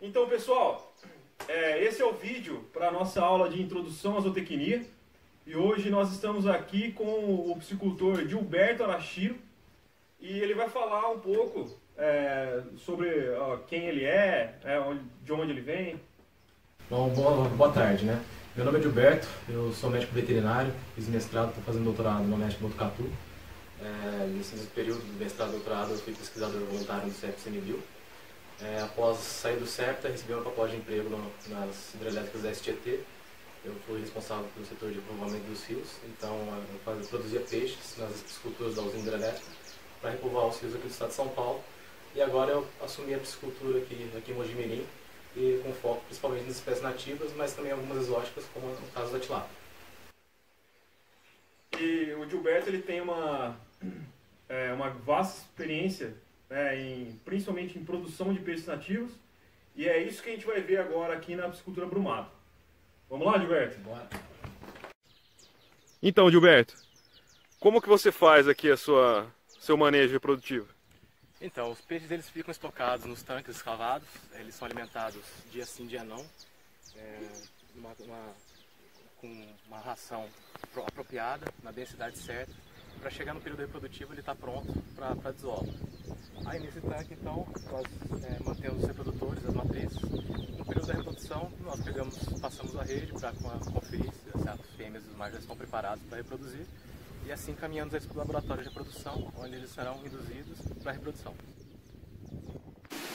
Então, pessoal, esse é o vídeo para a nossa aula de introdução à zootecnia. E hoje nós estamos aqui com o piscicultor Gilberto Arashiro. E ele vai falar um pouco sobre quem ele de onde ele vem. Bom, boa tarde, né? Meu nome é Gilberto, eu sou médico veterinário, fiz mestrado, estou fazendo doutorado no México Botucatu. Nesse período do mestrado e doutorado eu fui pesquisador voluntário no CEP-CMBio. Após sair do CEP, recebi uma proposta de emprego nas hidrelétricas da STT. Eu fui responsável pelo setor de repovoamento dos rios, então eu produzia peixes nas pisciculturas da usina hidrelétrica para repovoar os rios aqui do estado de São Paulo. E agora eu assumi a piscicultura aqui em Mogi Mirim, e com foco principalmente nas espécies nativas, mas também algumas exóticas, como no caso da tilápia. E o Gilberto ele tem uma vasta experiência, principalmente em produção de peixes nativos, e é isso que a gente vai ver agora aqui na piscicultura Brumado. Vamos lá, Gilberto? Bora. Então, Gilberto, como que você faz aqui seu manejo reprodutivo? Então, os peixes eles ficam estocados nos tanques escavados, eles são alimentados dia sim, dia não, com uma ração apropriada, na densidade certa, para chegar no período reprodutivo ele está pronto para desova. Aí nesse tanque então nós mantemos os reprodutores, as matrizes. No período da reprodução nós passamos a rede para conferir se as fêmeas e os machos já estão preparados para reproduzir. E assim caminhamos eles para o laboratório de reprodução, onde eles serão induzidos para a reprodução.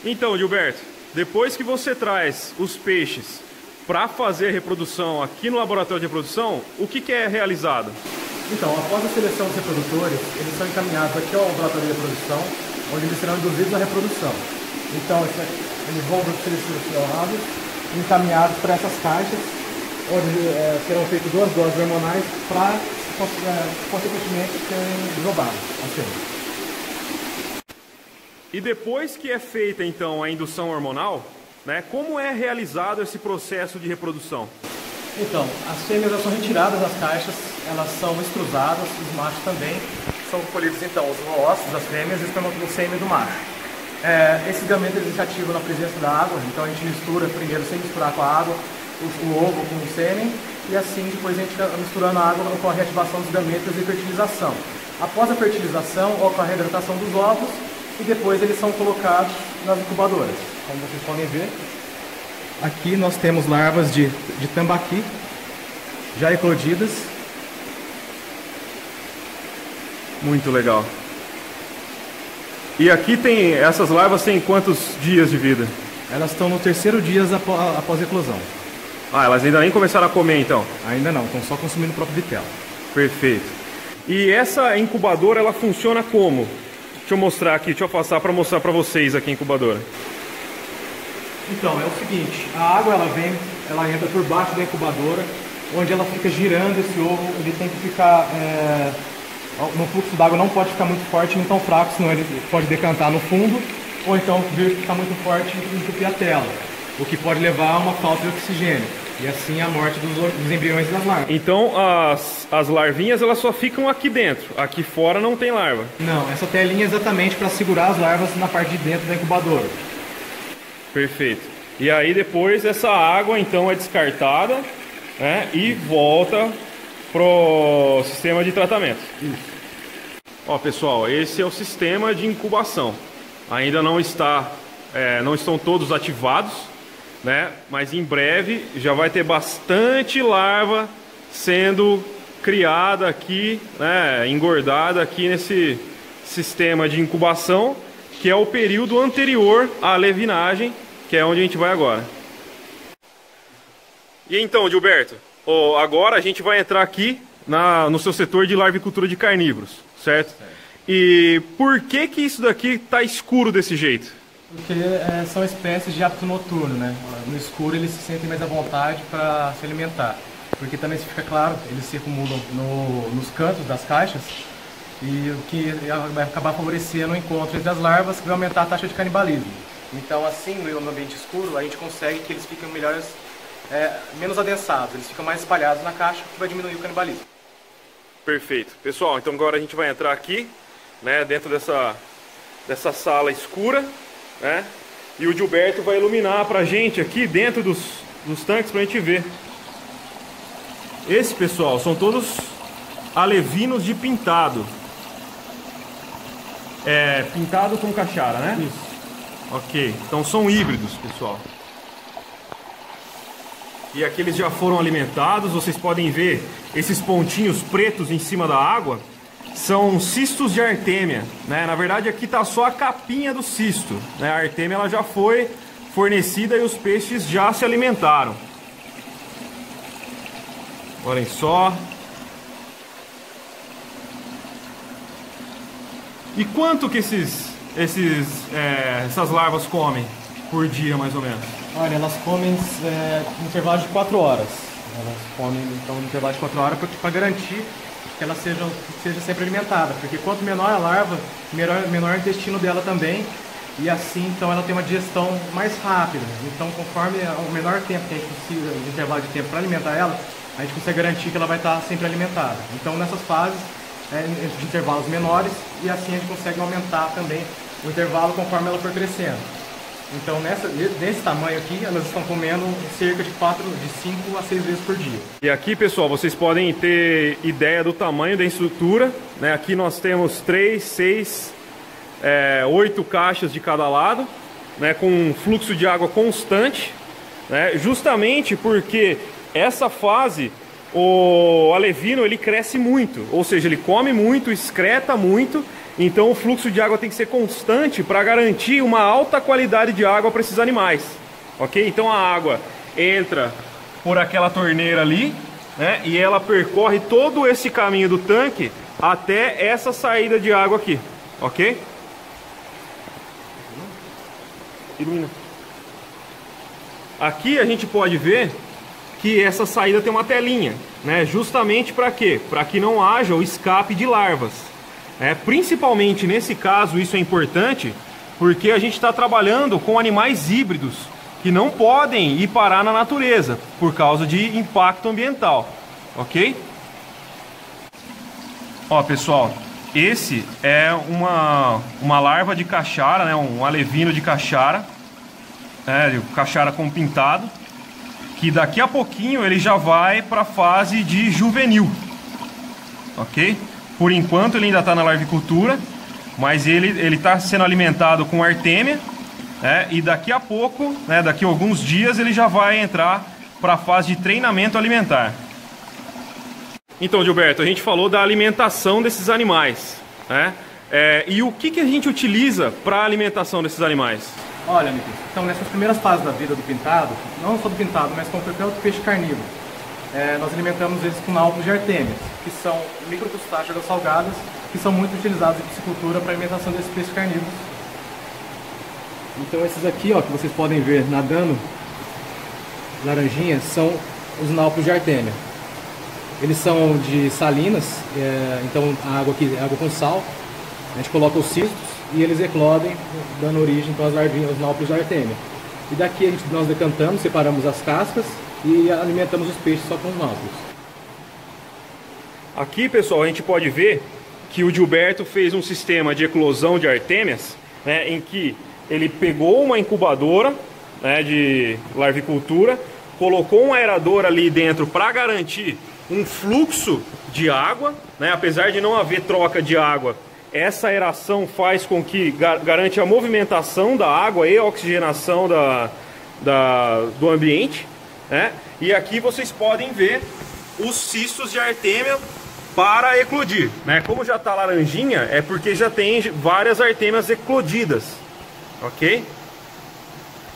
Então, Gilberto, depois que você traz os peixes para fazer a reprodução aqui no laboratório de reprodução, o que é realizado? Então, após a seleção dos reprodutores, eles são encaminhados aqui ao laboratório de reprodução, onde eles serão induzidos à reprodução. Então, eles vão ser selecionados e encaminhados para essas caixas, onde serão feitas 2 doses hormonais para, consequentemente, serem desovadas. E depois que é feita, então, a indução hormonal, como é realizado esse processo de reprodução? Então, as fêmeas são retiradas das caixas, elas são extrusadas, os machos também. São colhidos, então, os oócitos das fêmeas e o sêmen do macho. Esse gameta eles se ativam na presença da água, então a gente mistura primeiro, sem misturar com a água, o ovo com o sêmen, e assim, depois a gente misturando a água, ocorre a ativação dos gametas e fertilização. Após a fertilização, ocorre a hidratação dos ovos, e depois eles são colocados nas incubadoras. Como vocês podem ver, aqui nós temos larvas de tambaqui, já eclodidas. Muito legal. E aqui essas larvas têm quantos dias de vida? Elas estão no 3º dia após a eclosão. Ah, elas ainda nem começaram a comer então? Ainda não, estão só consumindo o próprio vitelo. Perfeito. E essa incubadora, ela funciona como? Deixa eu mostrar aqui, deixa eu afastar para mostrar para vocês aqui a incubadora. Então, é o seguinte, a água ela entra por baixo da incubadora, onde ela fica girando esse ovo, ele tem que ficar, no fluxo d'água não pode ficar muito forte nem tão fraco, senão ele pode decantar no fundo, ou então ficar muito forte e entupir a tela, o que pode levar a uma falta de oxigênio, e assim a morte dos embriões das larvas. Então as larvinhas elas só ficam aqui dentro, aqui fora não tem larva? Não, essa telinha é exatamente para segurar as larvas na parte de dentro da incubadora. Perfeito. E aí depois essa água então é descartada, e volta pro sistema de tratamento. Isso. Ó, pessoal, esse é o sistema de incubação. Ainda não estão todos ativados, mas em breve já vai ter bastante larva sendo criada aqui, engordada aqui nesse sistema de incubação, que é o período anterior à levinagem, que é onde a gente vai agora. E então, Gilberto, agora a gente vai entrar aqui no seu setor de larvicultura de carnívoros, certo? E por que isso daqui tá escuro desse jeito? Porque são espécies de hábito noturno, No escuro eles se sentem mais à vontade para se alimentar. Porque também, se fica claro, eles se acumulam nos cantos das caixas, e o que vai acabar favorecendo o encontro entre as larvas, que vai aumentar a taxa de canibalismo. Então, assim, no ambiente escuro, a gente consegue que eles fiquem menos adensados, eles ficam mais espalhados na caixa, o que vai diminuir o canibalismo. Perfeito. Pessoal, então agora a gente vai entrar aqui, dentro dessa sala escura, E o Gilberto vai iluminar pra gente aqui dentro dos tanques pra gente ver. Esse, pessoal, são todos alevinos de pintado. É, pintado com cachara, né? Isso. Ok, então são híbridos, pessoal. E aqui eles já foram alimentados. Vocês podem ver esses pontinhos pretos em cima da água. São cistos de artêmia, né? Na verdade aqui tá só a capinha do cisto, né? A artêmia ela já foi fornecida e os peixes já se alimentaram. Olhem só. E quanto que essas larvas comem por dia, mais ou menos? Olha, elas comem no intervalo de 4 horas. Elas comem então no intervalo de 4 horas para garantir que ela seja sempre alimentada, porque quanto menor a larva, menor o intestino dela também, e assim então ela tem uma digestão mais rápida. Então, conforme o menor tempo que a gente precisa, o intervalo de tempo para alimentar ela, a gente consegue garantir que ela vai estar sempre alimentada. Então, nessas fases de intervalos menores, e assim a gente consegue aumentar também o intervalo conforme ela for crescendo. Então, nesse tamanho aqui, elas estão comendo cerca de 5 a 6 vezes por dia. E aqui, pessoal, vocês podem ter ideia do tamanho da estrutura, né? Aqui nós temos 3, 6, 8 caixas de cada lado, né? Com um fluxo de água constante, né? Justamente porque essa fase, o alevino ele cresce muito, ou seja, ele come muito, excreta muito. Então o fluxo de água tem que ser constante para garantir uma alta qualidade de água para esses animais, ok? Então a água entra por aquela torneira ali, né? E ela percorre todo esse caminho do tanque até essa saída de água aqui, ok? Ilumina. Aqui a gente pode ver que essa saída tem uma telinha, né? Justamente para quê? Para que não haja o escape de larvas. Principalmente nesse caso isso é importante porque a gente está trabalhando com animais híbridos que não podem ir parar na natureza por causa de impacto ambiental, ok? Ó, pessoal, esse é uma larva de cachara, né? Um alevino de cachara, cachara com pintado, que daqui a pouquinho ele já vai para a fase de juvenil, ok? Por enquanto ele ainda está na larvicultura, mas ele está sendo alimentado com artêmia, né? E daqui a pouco, né, daqui a alguns dias, ele já vai entrar para a fase de treinamento alimentar. Então, Gilberto, a gente falou da alimentação desses animais, né? E o que a gente utiliza para a alimentação desses animais? Olha, amigos, então nessas primeiras fases da vida do pintado, não só do pintado, mas como qualquer outro peixe carnívoro, nós alimentamos eles com náuseas de artêmias, que são microcrustáceas salgadas, que são muito utilizados em piscicultura para alimentação desses peixes carnívoros. Então esses aqui, ó, que vocês podem ver nadando, laranjinhas, são os náuplios de artêmia. Eles são de salinas, então a água aqui é água com sal, a gente coloca os cistos e eles eclodem, dando origem então às larvinhas, aos náuplios de artêmia. E daqui nós decantamos, separamos as cascas e alimentamos os peixes só com os náuplios. Aqui, pessoal, a gente pode ver que o Gilberto fez um sistema de eclosão de artêmias, né, em que ele pegou uma incubadora, né, de larvicultura, colocou um aerador ali dentro para garantir um fluxo de água, né, apesar de não haver troca de água, essa aeração faz com que garante a movimentação da água e a oxigenação do ambiente. E aqui vocês podem ver os cistos de artêmia para eclodir, né? Como já está laranjinha, é porque já tem várias artêmias eclodidas, ok?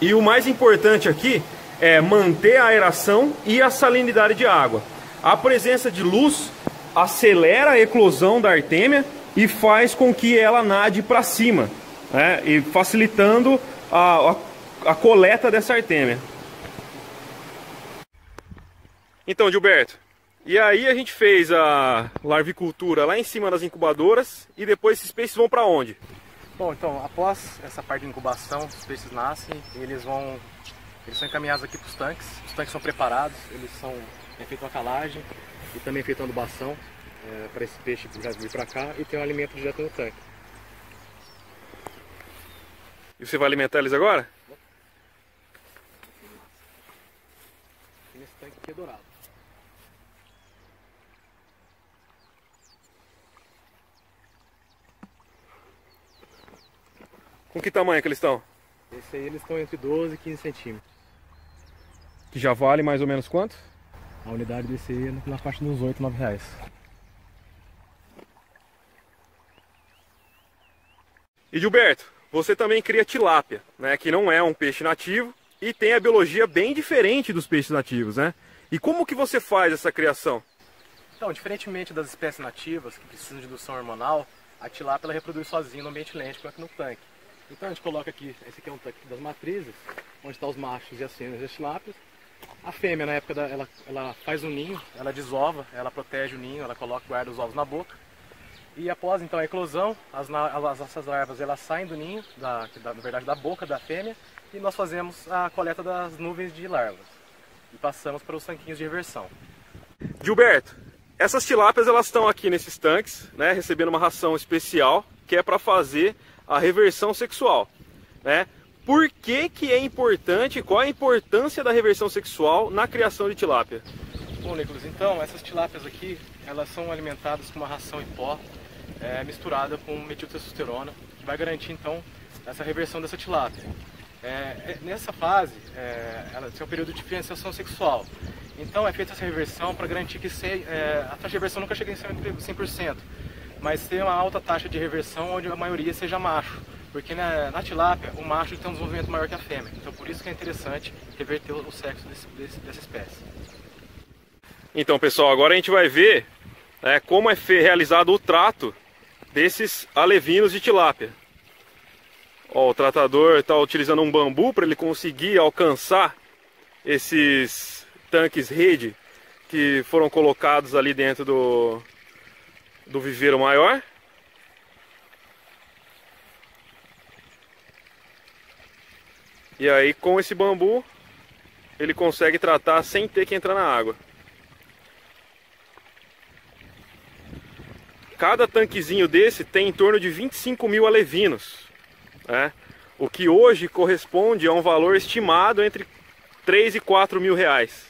E o mais importante aqui é manter a aeração e a salinidade de água. A presença de luz acelera a eclosão da artêmia e faz com que ela nade para cima, né? E facilitando a coleta dessa artêmia. Então, Gilberto, e aí a gente fez a larvicultura lá em cima das incubadoras e depois esses peixes vão para onde? Bom, então, após essa parte de incubação, os peixes nascem, eles são encaminhados aqui para os tanques são preparados, é feita uma calagem e também é feita uma adubação para esse peixe já vir para cá e ter um alimento direto no tanque. E você vai alimentar eles agora? aqui é dourado. Com que tamanho que eles estão? Esse aí eles estão entre 12 e 15 centímetros. Que já vale mais ou menos quanto? A unidade desse aí é na faixa dos 8, 9 reais. E Gilberto, você também cria tilápia, né? Que não é um peixe nativo e tem a biologia bem diferente dos peixes nativos, né? E como que você faz essa criação? Então, diferentemente das espécies nativas que precisam de indução hormonal, a tilápia ela reproduz sozinha no ambiente lêntico aqui no tanque. Então a gente coloca aqui, esse aqui é um tanque das matrizes, onde estão os machos e as fêmeas das tilápias. A fêmea, na época ela faz um ninho, ela desova, ela protege o ninho, ela guarda os ovos na boca. E após então a eclosão, essas larvas elas saem do ninho, na verdade da boca da fêmea, e nós fazemos a coleta das nuvens de larvas. E passamos para os tanquinhos de reversão. Gilberto, essas tilápias elas estão aqui nesses tanques, né, recebendo uma ração especial, que é para fazer a reversão sexual, né? Por que que é importante, qual a importância da reversão sexual na criação de tilápia? Bom, Nicolas, então essas tilápias aqui, elas são alimentadas com uma ração em pó misturada com metiltestosterona, que vai garantir então essa reversão dessa tilápia. Nessa fase, ela tem um período de diferenciação sexual. Então é feita essa reversão para garantir que a taxa de reversão nunca chegue em 100%, mas tem uma alta taxa de reversão onde a maioria seja macho. Porque na tilápia, o macho tem um desenvolvimento maior que a fêmea. Então por isso que é interessante reverter o sexo dessa espécie. Então pessoal, agora a gente vai ver como é realizado o trato desses alevinos de tilápia. Ó, o tratador está utilizando um bambu para ele conseguir alcançar esses tanques rede que foram colocados ali dentro do viveiro maior. E aí com esse bambu ele consegue tratar sem ter que entrar na água. Cada tanquezinho desse tem em torno de 25 mil alevinos, né? O que hoje corresponde a um valor estimado entre 3 e 4 mil reais.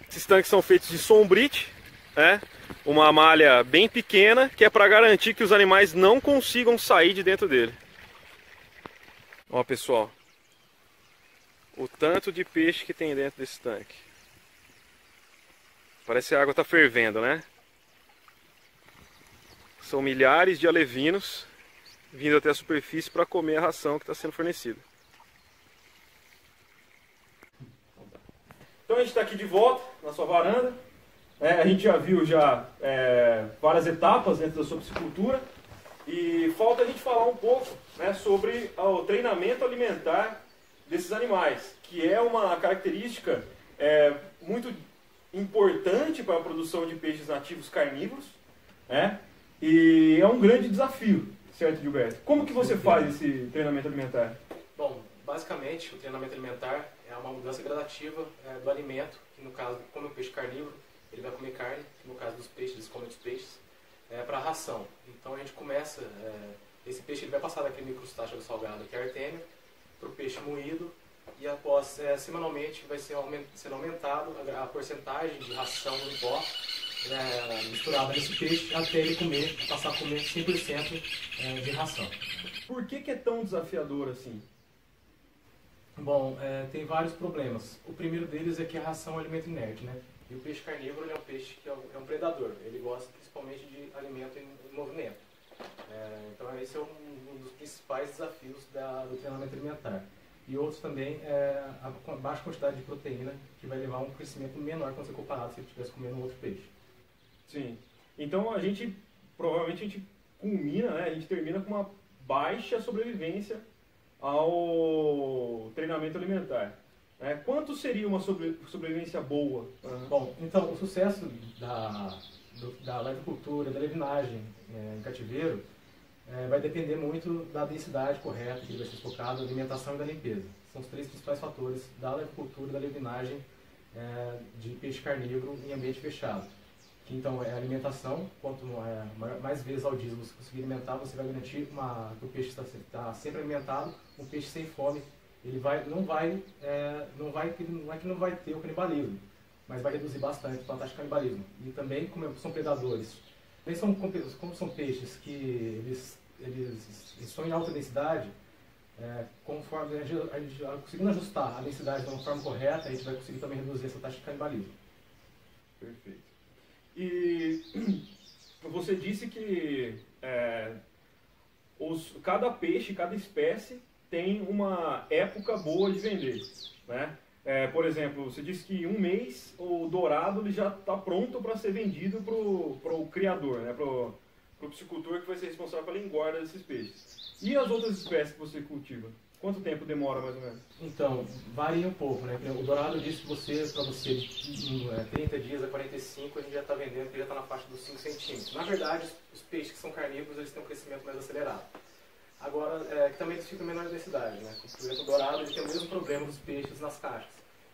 Esses tanques são feitos de sombrite, né? Uma malha bem pequena, que é para garantir que os animais não consigam sair de dentro dele. Ó pessoal, o tanto de peixe que tem dentro desse tanque. Parece que a água está fervendo, né? São milhares de alevinos vindo até a superfície para comer a ração que está sendo fornecida. Então a gente está aqui de volta na sua varanda. A gente já viu várias etapas dentro da sua piscicultura. E falta a gente falar um pouco, né, sobre o treinamento alimentar desses animais, que é uma característica muito importante para a produção de peixes nativos carnívoros, né? E é um grande desafio, certo, Gilberto? Como que você faz esse treinamento alimentar? Bom, basicamente o treinamento alimentar é uma mudança gradativa do alimento, que no caso, como é um peixe carnívoro, ele vai comer carne, no caso dos peixes, eles comem os peixes, para a ração. Então a gente começa, esse peixe ele vai passar daquele microstágio salgado, que é a artêmia, para o peixe moído, e após, semanalmente, vai sendo aumentado a porcentagem de ração em pó misturada nesse peixe, até ele passar a comer 100% de ração. Por que é tão desafiador assim? Bom, tem vários problemas. O primeiro deles é que a ração é um alimento inerte, né? E o peixe carnívoro ele é um peixe que é um predador. Ele gosta principalmente de alimento em movimento. Então esse é um dos principais desafios do treinamento alimentar. E outros também a baixa quantidade de proteína, que vai levar a um crescimento menor quando você comparado se ele estivesse comendo um outro peixe. Sim. Então provavelmente a gente culmina, né? A gente termina com uma baixa sobrevivência ao treinamento alimentar. Quanto seria uma sobrevivência boa? Bom, então o sucesso da levicultura, da levinagem em cativeiro vai depender muito da densidade correta que ele vai ser estocado, da alimentação e da limpeza. São os três principais fatores da levicultura e da levinagem de peixe carnívoro em ambiente fechado. Que, então é a alimentação, quanto mais vezes ao dia você conseguir alimentar, você vai garantir que o peixe está sempre alimentado, um peixe sem fome não é que não vai ter o canibalismo, mas vai reduzir bastante a taxa de canibalismo. E também, como são predadores, como são peixes que eles estão em alta densidade, conforme a gente conseguindo ajustar a densidade de uma forma correta, a gente vai conseguir também reduzir essa taxa de canibalismo. Perfeito. E você disse que cada peixe, cada espécie tem uma época boa de vender, né? Por exemplo, você disse que em um mês o dourado ele já está pronto para ser vendido para o criador, né? Para o piscicultor que vai ser responsável pela engorda desses peixes. E as outras espécies que você cultiva? Quanto tempo demora mais ou menos? Então, varia um pouco, né? O dourado disse para você em 30 dias a 45 a gente já está vendendo, que já está na faixa dos 5 centímetros. Na verdade, os peixes que são carnívoros eles têm um crescimento mais acelerado. Agora, que também eles ficam em menor densidade, né? Por exemplo, o dourado ele tem o mesmo problema dos peixes nas caixas.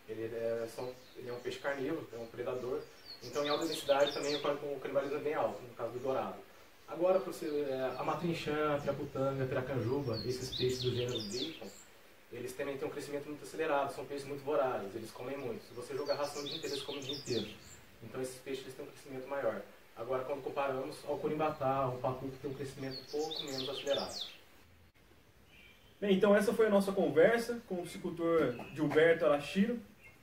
Ele é um peixe carnívoro, é um predador, então em alta densidade também o canibalismo é bem alto, no caso do dourado. Agora, a matrinchã, a piraputanga, a piracanjuba, esses peixes do gênero bacon, eles também têm um crescimento muito acelerado, são peixes muito vorazes, eles comem muito. Se você jogar ração o dia inteiro, eles comem o dia inteiro. Então esses peixes eles têm um crescimento maior. Agora, quando comparamos ao curimbatá, ao pacu, que tem um crescimento um pouco menos acelerado. Bem, então essa foi a nossa conversa com o piscicultor Gilberto Arashiro.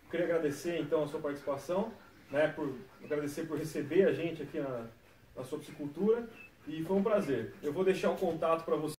Queria agradecer então a sua participação, né, agradecer por receber a gente aqui na sua piscicultura, e foi um prazer. Eu vou deixar o contato para você